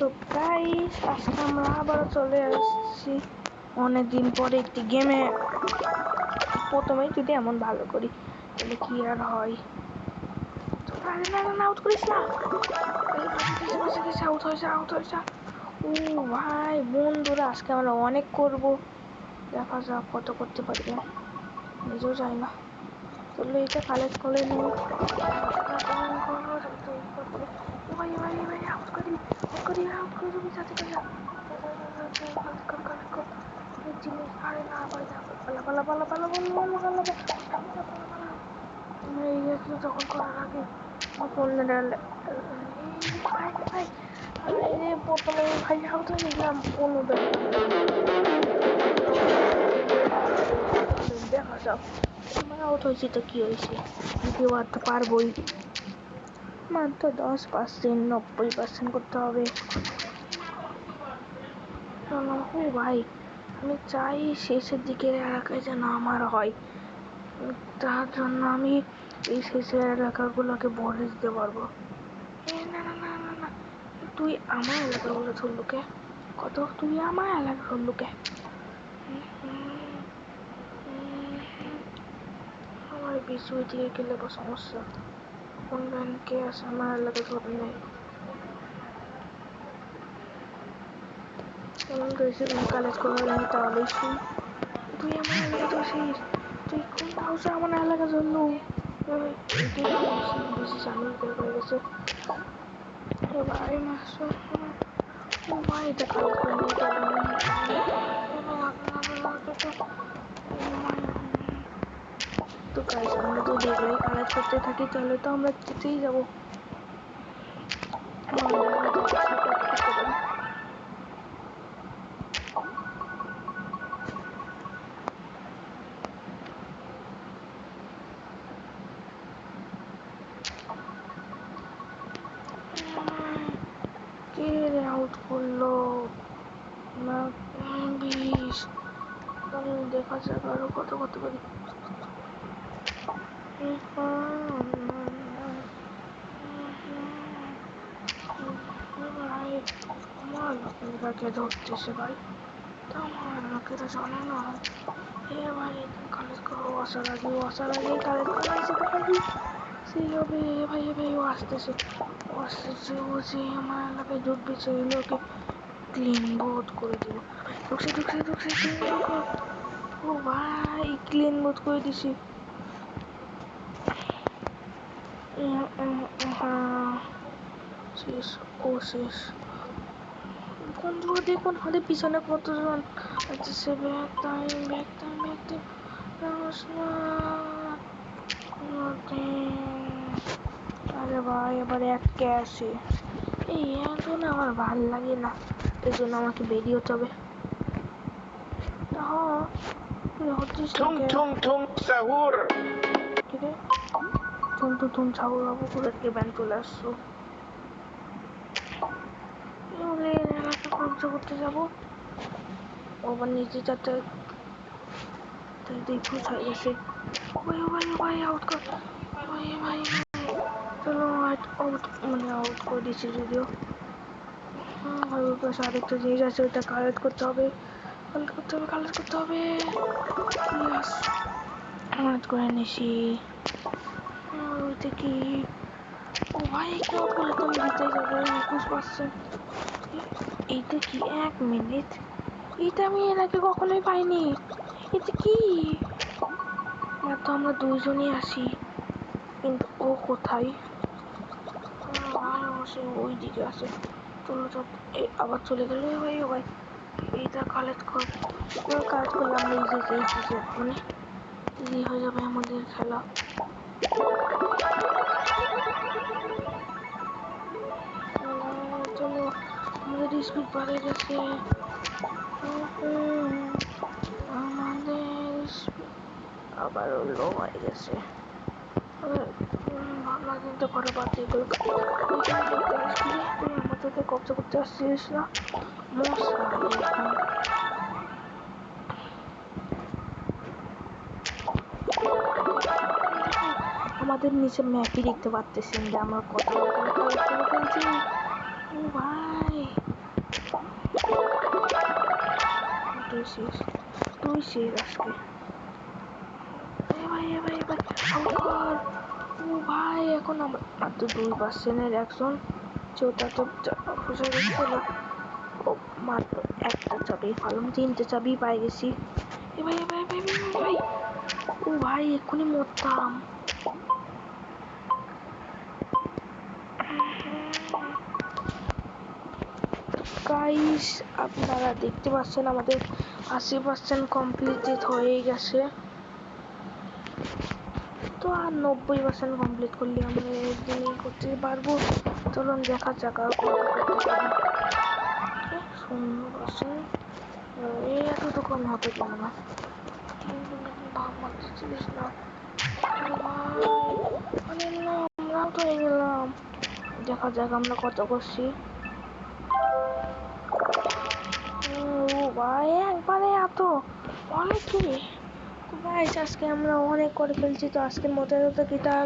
তো গাইস আজকে আমরা আবার চলে আসছি অনেকদিন পরে একটি গেমে। প্রথমেই যদি এমন ভালো করি তাহলে কি আর হয়। তো না না না, আউট করিস না। এই বাঁচে গেছে, আউট হয়েছে। ও ভাই বন্ধুরা, আজকে আমরা অনেক করব, দেখা যাক কত করতে পারি। নিজেও যাই না, চলো এটা কালেক্ট করে নেই। ভাই আউট করে দিবি, যাতে করে কালেক্ট কর জিনিস। আরে না ভাই না, পালা যখন করার আগে ভাই প্রথমে ভাই আউট হয়ে গেলাম। দেখা যাক, আউট হয়েছি তো কি হয়েছে, দ্বিতীয় বার তো পারবই। মাত্র 10%, 90% করতে হবে। ও ভাই, আমি চাই শেষের দিকের এলাকায় যেন আমার হয়, তার জন্য আমি এই শেষের এলাকাগুলোকে ভরে দিতে পারবো। না, তুই আমার এলাকাগুলো ধরলু কে? তুই আমার এলাকা ধরলু কে? আমার বেশি ওই দিকে গেলে সমস্যা। কোন ব্যাংকে আছে আমার এলাকা ধরে নেই। কালেক্ট করা নেই তাহলেই শুই। তুই আমার এলাকা ধরছিস, তুই কোন হাউসে আমার এলাকা ধরলু? বেশি সামনে হয়ে গেছে। ভাই মাসো, ও ভাই এটা কালেক্ট করে নেই তাহলে। তো গাইস, আমরা যদি এগুলাই কালেক্ট করতে থাকি তাহলে তো আমরা জিতেই যাবো। করতে পারি। কে রে আউট করলো না? 20। দেখা যাক আরো কত করতে পারি। ভাই আমার লোকেরাকে ধরতেছে ভাই, তো আমার লোকেরা জানে না। ভাই কালেক্ট করো, আসার আগে কালেক্ট করে যেতে পারি সেই হবে। ভাই ও আসতেছে। ও যে আমার এলাকায় ঢুকবে, সেই লোকে ক্লিন বোধ করে দিব। ঢুকছে ও ভাই ক্লিন বোধ করে দিছি। শেষ, শেষ। বন্ধুরা দেখুন আমাদের পিছনে কতজন আছে। Bag time. আরে ভাই আবার এক আসে, এই এখন আমার ভাল লাগে না, এই জন্য আমাকে বেরিয়ে হতে হবে। তুম ছাগল বাবু করে ব্যান চলে আসছো। কবজা করতে যাবো, আবার নিচে যাতে দেখুছ হয়ে গেছে। ভাই আউট কর। ভাই চলো আউট করে দিচ্ছি যদিও। ওর পাশে আরেকটা জিনিস আছে, ওইটা কালেক্ট করতে হবে। কালেক্ট করে নিছি। ওইটা কি? ও ভাই কি আউট করলে তো আমি জিতে যাবো। 21%। এইটা কি? 1 মিনিট, এটা আমি এর আগে কখনোই পাইনি। এটা কি? তো আমরা দুইজনই আসি, কিন্তু ও কোথায়? সে ওই দিকে আছে। চলো আবার চলে গেল। ভাই এইটা কালেক্ট করলে আমরা মানে ইজি হয়ে যাবে আমাদের খেলা। চলো আমাদের স্পিড বাড়ে গেছে। আমাদের আবার লো হয়ে গেছে। ভাবনা চিন্তা করে বাদ দিয়ে তুই আমাদেরকে কবজা করতে আসছিস না মশাই। এখন আমাদের নিচে ম্যাপই দেখতে পাচ্তেছেন যে আমরা কত লোকেরা কালেক্ট করে ফেলছি। ও ভাই শেষ, তুই শেষ আজকে। এ ভাই এ ভাই এ ভাই আউট কর। ও ভাই এখন আমরা মাত্র 2% একজন চোটা তো ফুসে গেছিল। ও মাত্র একটা চাবি পালাম, 3টে চাবি পাই গেছি। এ ভাই এ ভাই ভাই ভাই ভাই ভাই ও ভাই এক্ষুনি মরতাম। গাইস আপনারা দেখতে পাচ্ছেন আমাদের 80% কমপ্লিটেড হয়ে গেছে। তো আর 90% কমপ্লিট করলে আমরা একদিনই করতে পারবো। চলুন দেখা যাক আর কত করতে পারি। 0% এত তো কম হবে কেন না, মাত্র 30 না। আরে না আমরাও তো হয়ে গেলাম। দেখা যাক আমরা কত করছি। ও ভাই একবারে এত বলে কি। তো গাইস আজকে আমরা অনেক করে ফেলছি, তো আজকের মতো গিটার